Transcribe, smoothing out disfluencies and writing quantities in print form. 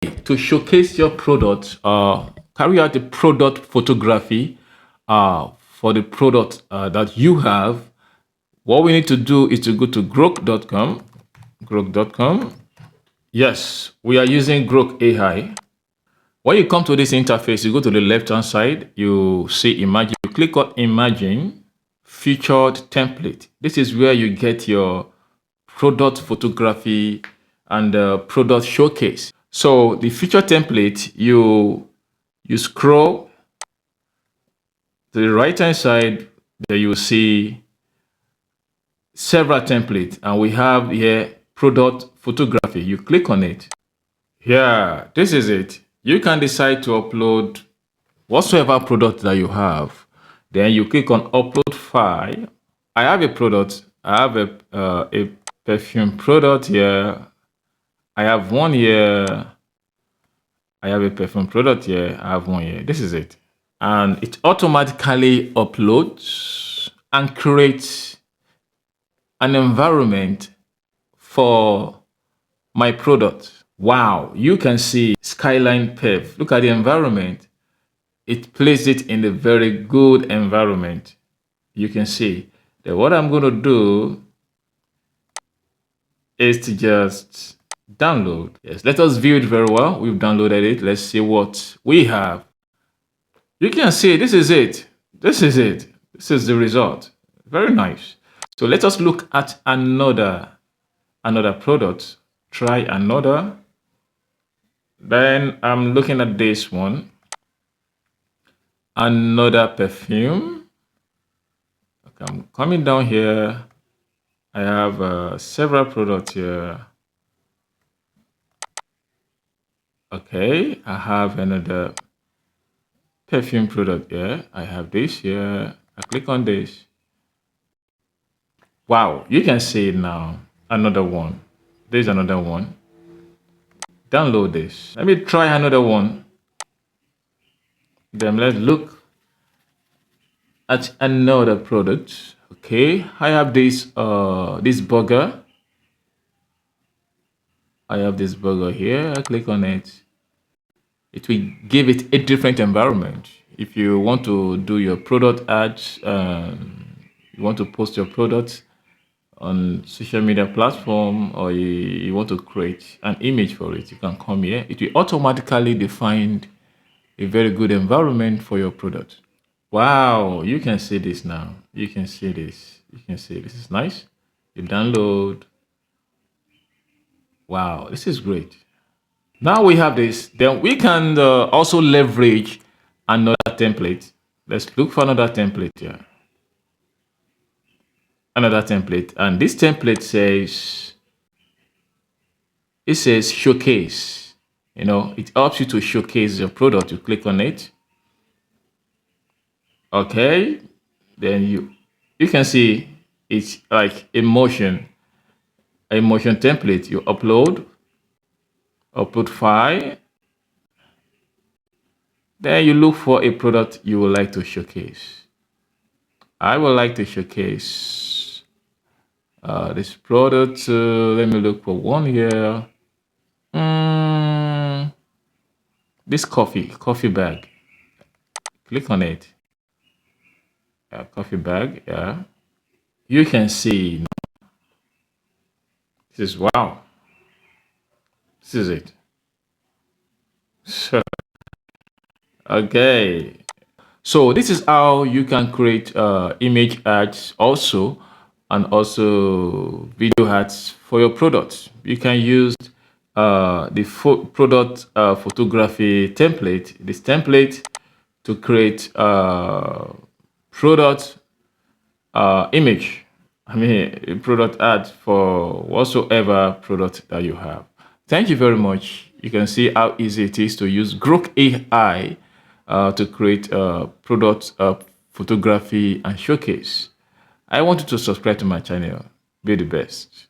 To showcase your product, carry out the product photography for the product that you have. What we need to do is to go to grok.com. Grok.com. Yes, we are using Grok AI. When you come to this interface, you go to the left-hand side, you see Imagine. You click on Imagine, Featured Template. This is where you get your product photography and product showcase. So the feature template, you scroll to the right-hand side, there you see several templates, and we have here product photography. You click on it. Yeah, this is it. You can decide to upload whatsoever product that you have. Then you click on upload file. I have a product. I have a perfume product here. I have one here. I have a perfume product here. I have one here. This is it. And it automatically uploads and creates an environment for my product. Wow, you can see Skyline Perf. Look at the environment. It places it in a very good environment. You can see that what I'm going to do is to just download. Yes, let us view it very well. We've downloaded it. Let's see what we have. You can see this is it. This is it. This is the result. Very nice. So let us look at another product. Try another. Then I'm looking at this one. Another perfume. Okay, I'm coming down here. I have several products here. Okay, I have another perfume product here. I have this here. I click on this. Wow, you can see it now. Another one. There's another one. Download this. Let me try another one. Then let's look at another product. Okay, I have this this burger. I have this burger here. I click on it. It will give it a different environment. If you want to do your product ads, you want to post your product on social media platform, or you want to create an image for it, you can come here. It will automatically define a very good environment for your product. Wow, you can see this now. You can see this. You can see this is nice. You download. Wow, this is great. Now we have this. Then we can also leverage another template. Let's look for another template here. Another template, and this template says, it says showcase. You know, it helps you to showcase your product. You click on it. Okay, then you can see it's like a motion template. You upload file, then you look for a product you would like to showcase. I would like to showcase this product. Let me look for one here. This coffee bag. Click on it. Coffee bag. Yeah, you can see this is wow. This is it. So, okay. So this is how you can create image ads also, and also video ads for your products. You can use the product photography template, this template, to create product image. I mean, a product ad for whatsoever product that you have. Thank you very much. You can see how easy it is to use Grok AI to create product photography and showcase. I want you to subscribe to my channel. Be the best.